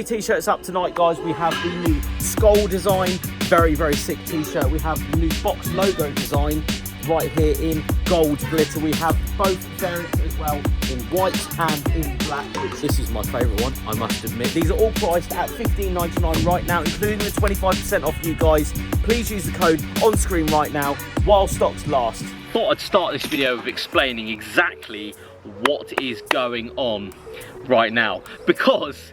new t-shirts up tonight, guys. We have the new skull design, very, very sick t-shirt. We have the new box logo design right here in gold glitter. We have both variants as well, in white and in black, which this is my favourite one, I must admit. These are all priced at $15.99 right now, including the 25% off, you guys. Please use the code on screen right now while stocks last. Thought I'd start this video with explaining exactly what is going on right now, because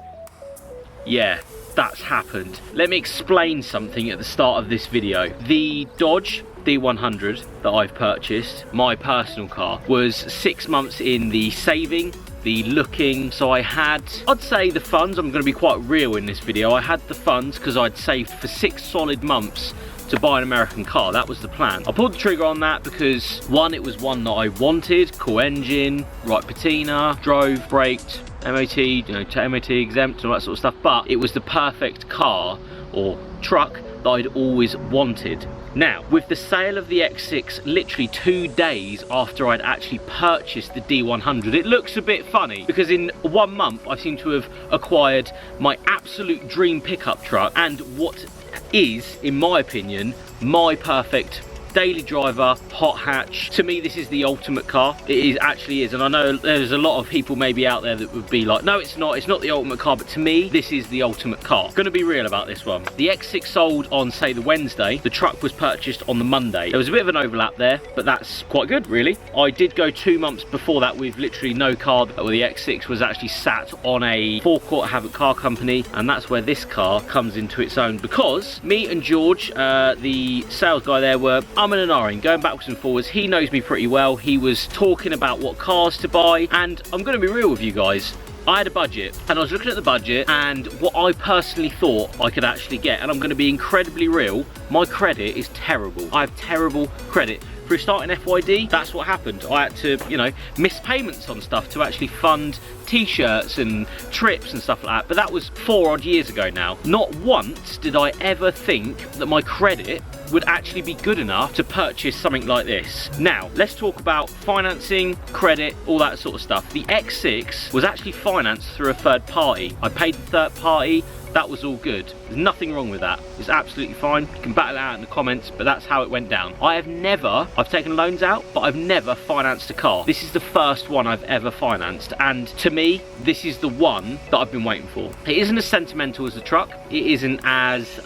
yeah, that's happened. Let me explain something at the start of this video. The Dodge D100 that I've purchased, my personal car, was 6 months in the saving, the looking. So I had, I'd say, the funds. I'm going to be quite real in this video. I had the funds because I'd saved for 6 solid months to buy an American car. That was the plan. I pulled the trigger on that because one, it was one that I wanted, cool engine, right patina, drove, braked, MOT, you know, MOT exempt and all that sort of stuff, but it was the perfect car or truck that I'd always wanted. Now, with the sale of the X6 literally 2 days after I'd actually purchased the D100, it looks a bit funny because in 1 month I seem to have acquired my absolute dream pickup truck and what is, in my opinion, my perfect daily driver, hot hatch. To me, this is the ultimate car. It actually is, and I know there's a lot of people maybe out there that would be like, no, it's not the ultimate car, but to me, this is the ultimate car. Gonna be real about this one. The X6 sold on, say, the Wednesday. The truck was purchased on the Monday. There was a bit of an overlap there, but that's quite good, really. I did go 2 months before that with literally no car, where the X6 was actually sat on a forecourt Havoc car company, and that's where this car comes into its own, because me and George, the sales guy there, were umming and ahhing, going backwards and forwards. He knows me pretty well. He was talking about what cars to buy, and I'm going to be real with you guys. I had a budget, and I was looking at the budget and what I personally thought I could actually get, and I'm going to be incredibly real. My credit is terrible. I have terrible credit. For starting FYD, that's what happened. I had to, you know, miss payments on stuff to actually fund t-shirts and trips and stuff like that, but that was 4 odd years ago now. Not once did I ever think that my credit would actually be good enough to purchase something like this. Now, let's talk about financing, credit, all that sort of stuff. The X6 was actually financed through a third party. I paid the third party. That was all good. There's nothing wrong with that. It's absolutely fine. You can battle it out in the comments, but that's how it went down. I've taken loans out, but I've never financed a car. This is the first one I've ever financed, and to me, this is the one that I've been waiting for. It isn't as sentimental as the truck. It isn't as,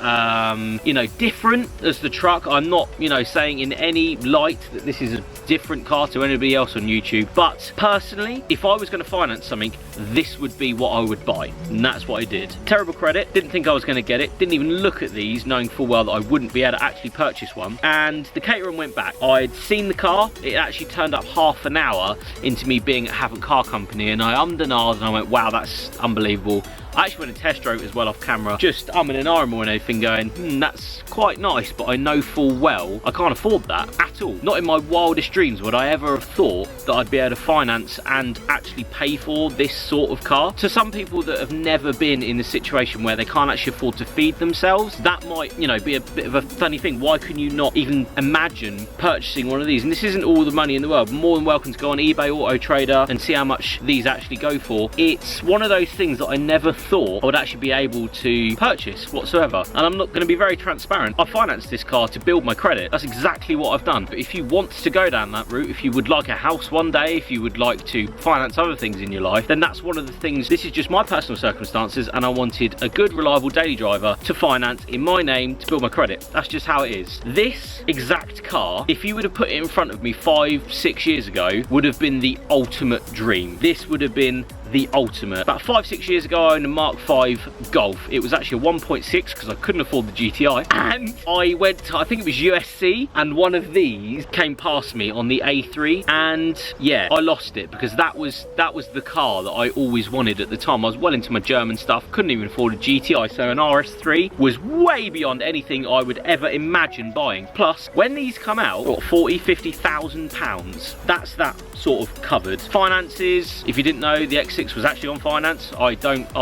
you know, different as the truck. I'm not, you know, saying in any light that this is a different car to anybody else on YouTube, but personally, if I was going to finance something, this would be what I would buy, and that's what I did. Terrible credit. Didn't think I was going to get it. Didn't even look at these, knowing full well that I wouldn't be able to actually purchase one. And the catering went back. I'd seen the car. It actually turned up half an hour into me being at Havoc Car Company, and I ummed and ahed and I went, wow, that's unbelievable. I actually went and test drove it as well off camera, just umming and ahhing more and everything, going, that's quite nice, but I know full well I can't afford that at all. Not in my wildest dreams would I ever have thought that I'd be able to finance and actually pay for this sort of car. To some people that have never been in a situation where they can't actually afford to feed themselves, that might, you know, be a bit of a funny thing. Why can you not even imagine purchasing one of these? And this isn't all the money in the world. More than welcome to go on eBay, Auto Trader, and see how much these actually go for. It's one of those things that I never thought I would actually be able to purchase whatsoever. And I'm not going to be very transparent. I financed this car to build my credit. That's exactly what I've done. But if you want to go down that route, if you would like a house one day, if you would like to finance other things in your life, then that's one of the things. This is just my personal circumstances, and I wanted a good, reliable daily driver to finance in my name to build my credit. That's just how it is. This exact car, if you would have put it in front of me 5-6 years ago, would have been the ultimate dream. This would have been the ultimate. About 5-6 years ago, I owned a Mark V Golf. It was actually a 1.6 because I couldn't afford the GTI, and I went to, I think it was USC, and one of these came past me on the A3, and yeah, I lost it because that was the car that I always wanted at the time. I was well into my German stuff, couldn't even afford a GTI, so an RS3 was way beyond anything I would ever imagine buying. Plus, when these come out, what, 40,000-50,000 pounds, that's that sort of covered. Finances, if you didn't know, the X6 was actually on finance. I'm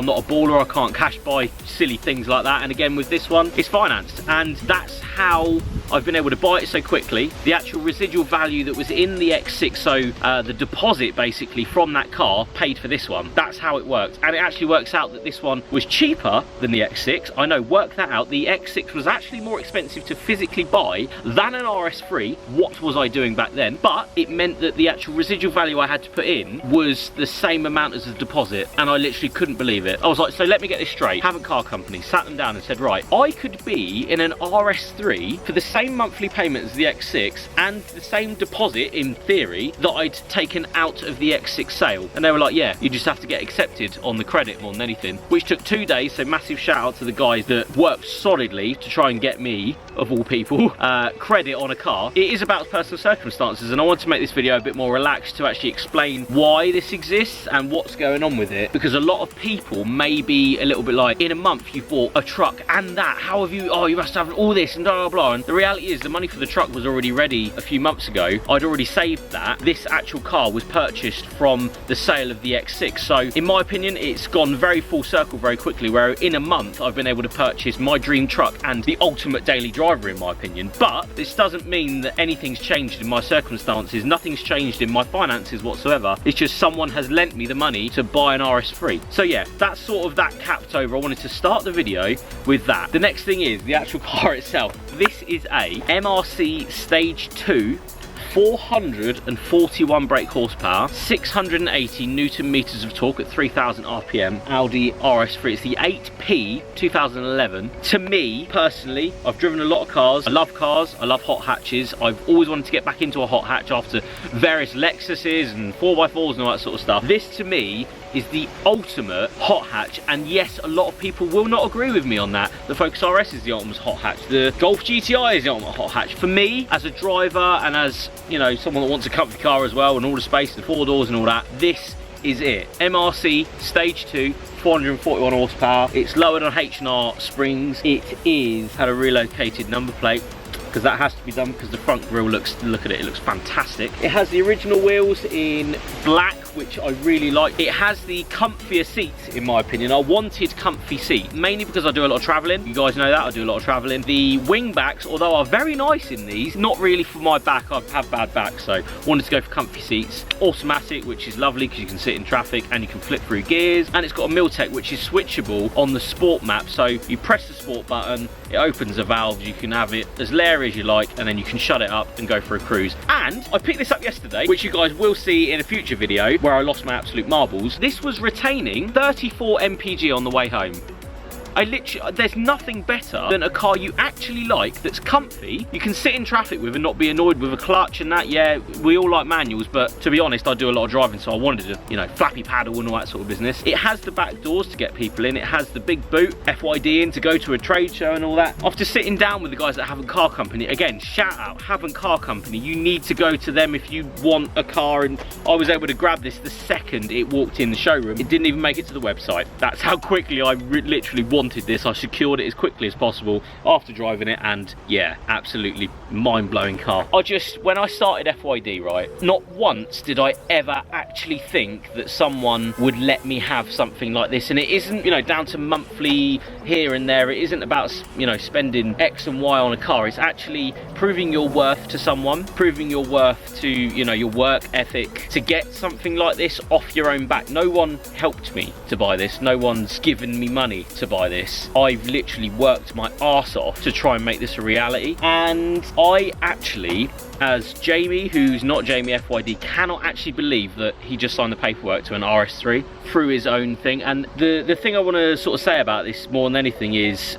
not a baller, I can't cash buy silly things like that, and again with this one, it's financed, and that's how I've been able to buy it so quickly. The actual residual value that was in the X6, so the deposit basically from that car paid for this one. That's how it worked. And it actually works out that this one was cheaper than the X6. I know, work that out. The X6 was actually more expensive to physically buy than an RS3. What was I doing back then? But it meant that the actual residual value I had to put in was the same amount as the deposit, and I literally couldn't believe it. I was like, so let me get this straight. Haven't Car Company sat them down and said, right, I could be in an RS3 for the same monthly payment as the X6 and the same deposit in theory that I'd taken out of the X6 sale. And they were like, yeah, you just have to get accepted on the credit more than anything, which took 2 days. So massive shout out to the guys that worked solidly to try and get me, of all people, credit on a car. It is about personal circumstances, and I want to make this video a bit more relaxed to actually explain why this exists and what's going on with it, because a lot of people may be a little bit like, in a month you've bought a truck and that, how have you, oh, you must have all this and blah blah blah. And the reality is the money for the truck was already ready a few months ago. I'd already saved that. This actual car was purchased from the sale of the X6, so in my opinion it's gone very full circle very quickly, where in a month I've been able to purchase my dream truck and the ultimate daily driver, in my opinion. But this doesn't mean that anything's changed in my circumstances. Nothing's changed in my finances whatsoever. It's just someone has lent me the money to buy an RS3. So yeah, that's sort of that capped over. I wanted to start the video with that. The next thing is the actual car itself. This is a MRC Stage 2 441 brake horsepower, 680 Newton meters of torque at 3000 RPM Audi RS3. It's the 8P 2011. To me personally, I've driven a lot of cars. I love cars. I love hot hatches. I've always wanted to get back into a hot hatch after various Lexuses and 4x4s and all that sort of stuff. This to me is the ultimate hot hatch, and yes, a lot of people will not agree with me on that. The Focus RS is the ultimate hot hatch. The Golf GTI is the ultimate hot hatch. For me, as a driver and as, you know, someone that wants a comfy car as well and all the space, the 4 doors and all that, this is it. MRC Stage 2, 441 horsepower. It's lowered on H&R springs. It is had a relocated number plate, because that has to be done, because the front grille looks, look at it, it looks fantastic. It has the original wheels in black, which I really like. It has the comfier seats, in my opinion. I wanted comfy seat, mainly because I do a lot of traveling. You guys know that, I do a lot of traveling. The wing backs, although are very nice in these, not really for my back. I have bad back, so wanted to go for comfy seats. Automatic, which is lovely because you can sit in traffic and you can flip through gears. And it's got a Miltech, which is switchable on the sport map. So you press the sport button, it opens the valves, you can have it as leery as you like, and then you can shut it up and go for a cruise. And I picked this up yesterday, which you guys will see in a future video where I lost my absolute marbles. This was retaining 34 mpg on the way home. I literally, there's nothing better than a car you actually like, that's comfy, you can sit in traffic with and not be annoyed with a clutch and that. Yeah, we all like manuals, but to be honest, I do a lot of driving, so I wanted to, you know, flappy paddle and all that sort of business. It has the back doors to get people in, it has the big boot, FYD in to go to a trade show and all that. After sitting down with the guys at Haven't Car Company, again, shout out Haven't Car Company, you need to go to them if you want a car, and I was able to grab this the second it walked in the showroom. It didn't even make it to the website. That's how quickly I literally wanted this. I secured it as quickly as possible after driving it, and yeah, absolutely mind-blowing car. When I started FYD, right, not once did I ever actually think that someone would let me have something like this. And it isn't, you know, down to monthly here and there. It isn't about, you know, spending X and Y on a car. It's actually proving your worth to someone, proving your worth to, you know, your work ethic, to get something like this off your own back. No one helped me to buy this. No one's given me money to buy this. I've literally worked my arse off to try and make this a reality, and I actually, as Jamie, who's not Jamie FYD, cannot actually believe that he just signed the paperwork to an RS3 through his own thing. And the thing I want to sort of say about this more than anything is,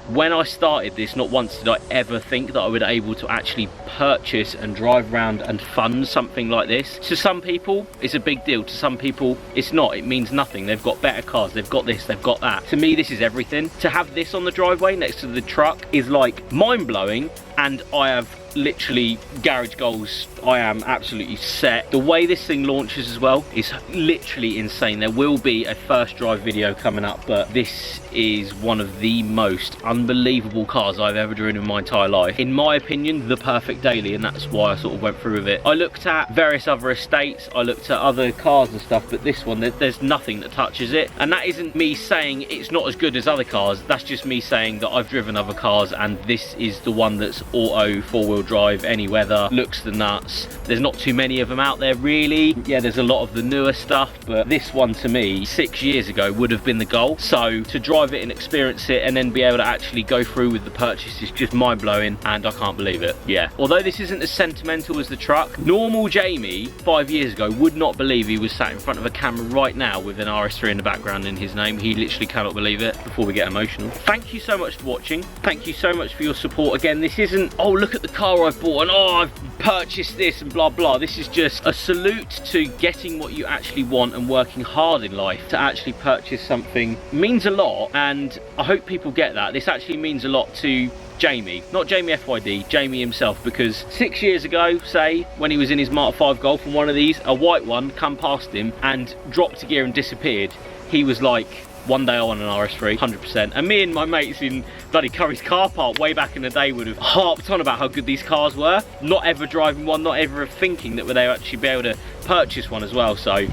when I started this, not once did I ever think that I would be able to actually purchase and drive around and fund something like this. To some people, it's a big deal. To some people, it's not. It means nothing. They've got better cars. They've got this. They've got that. To me, this is everything. To have this on the driveway next to the truck is like mind-blowing, and I have literally garage goals. I am absolutely set. The way this thing launches as well is literally insane. There will be a first drive video coming up, but this is one of the most unbelievable cars I've ever driven in my entire life. In my opinion, the perfect daily, and that's why I sort of went through with it. I looked at various other estates, I looked at other cars and stuff, but this one, there's nothing that touches it. And that isn't me saying it's not as good as other cars, that's just me saying that I've driven other cars and this is the one that's auto, four-wheel drive, any weather, looks the nuts. There's not too many of them out there really. Yeah, there's a lot of the newer stuff, but this one to me 6 years ago would have been the goal. So to drive it and experience it and then be able to actually go through with the purchase is just mind-blowing, and I can't believe it. Yeah, although this isn't as sentimental as the truck, normal Jamie 5 years ago would not believe he was sat in front of a camera right now with an RS3 in the background in his name. He literally cannot believe it. Before we get emotional, thank you so much for watching. Thank you so much for your support. Again, this isn't, oh look at the car I've bought and oh I've purchased this and blah blah. This is just a salute to getting what you actually want and working hard in life to actually purchase something. Means a lot, and I hope people get that. This actually means a lot to Jamie, not Jamie FYD, Jamie himself, because 6 years ago, say, when he was in his Mark 5 Golf and one of these, a white one, come past him and dropped a gear and disappeared, he was like, one day I want an RS3, 100%. And me and my mates in bloody Curry's car park way back in the day would have harped on about how good these cars were, not ever driving one, not ever thinking that they would actually be able to purchase one as well. So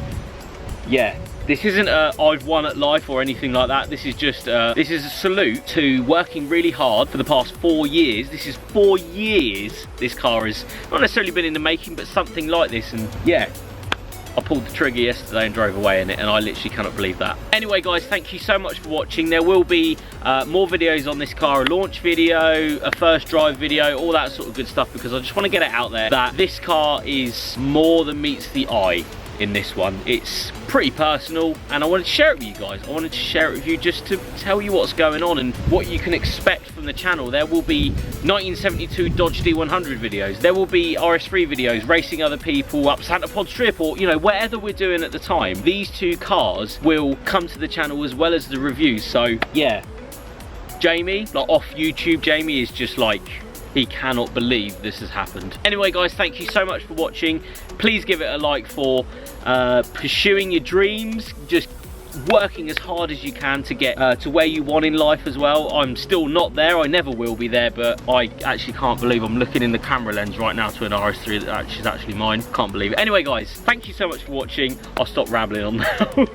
yeah, this isn't a I've won at life or anything like that. This is just this is a salute to working really hard for the past 4 years. This is 4 years this car has not necessarily been in the making, but something like this. And yeah, I pulled the trigger yesterday and drove away in it, and I literally cannot believe that. Anyway guys, thank you so much for watching. There will be more videos on this car, a launch video, a first drive video, all that sort of good stuff, because I just want to get it out there that this car is more than meets the eye in this one. It's pretty personal, and I wanted to share it with you guys. I wanted to share it with you just to tell you what's going on and what you can expect from the channel. There will be 1972 Dodge D100 videos, there will be RS3 videos, racing other people up Santa Pod Strip, or you know, whatever we're doing at the time. These two cars will come to the channel as well as the reviews. So yeah, Jamie, like off YouTube, Jamie is just like, he cannot believe this has happened. Anyway guys, thank you so much for watching. Please give it a like for pursuing your dreams, just working as hard as you can to get to where you want in life as well. I'm still not there, I never will be there, but I actually can't believe I'm looking in the camera lens right now to an RS3 that is actually mine. Can't believe it. Anyway guys, thank you so much for watching. I'll stop rambling on now.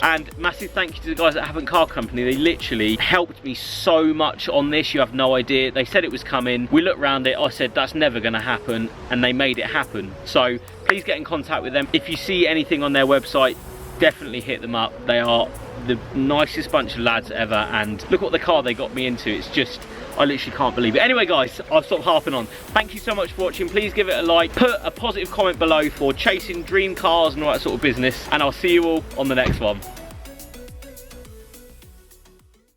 And massive thank you to the guys at Haven't Car Company. They literally helped me so much on this, you have no idea. They said it was coming, we looked around it, I said that's never going to happen, and they made it happen. So please get in contact with them. If you see anything on their website, definitely hit them up. They are the nicest bunch of lads ever, and look what the car they got me into. It's just, I literally can't believe it. Anyway guys, I'll stop harping on. Thank you so much for watching. Please give it a like, put a positive comment below for chasing dream cars and all that sort of business, and I'll see you all on the next one.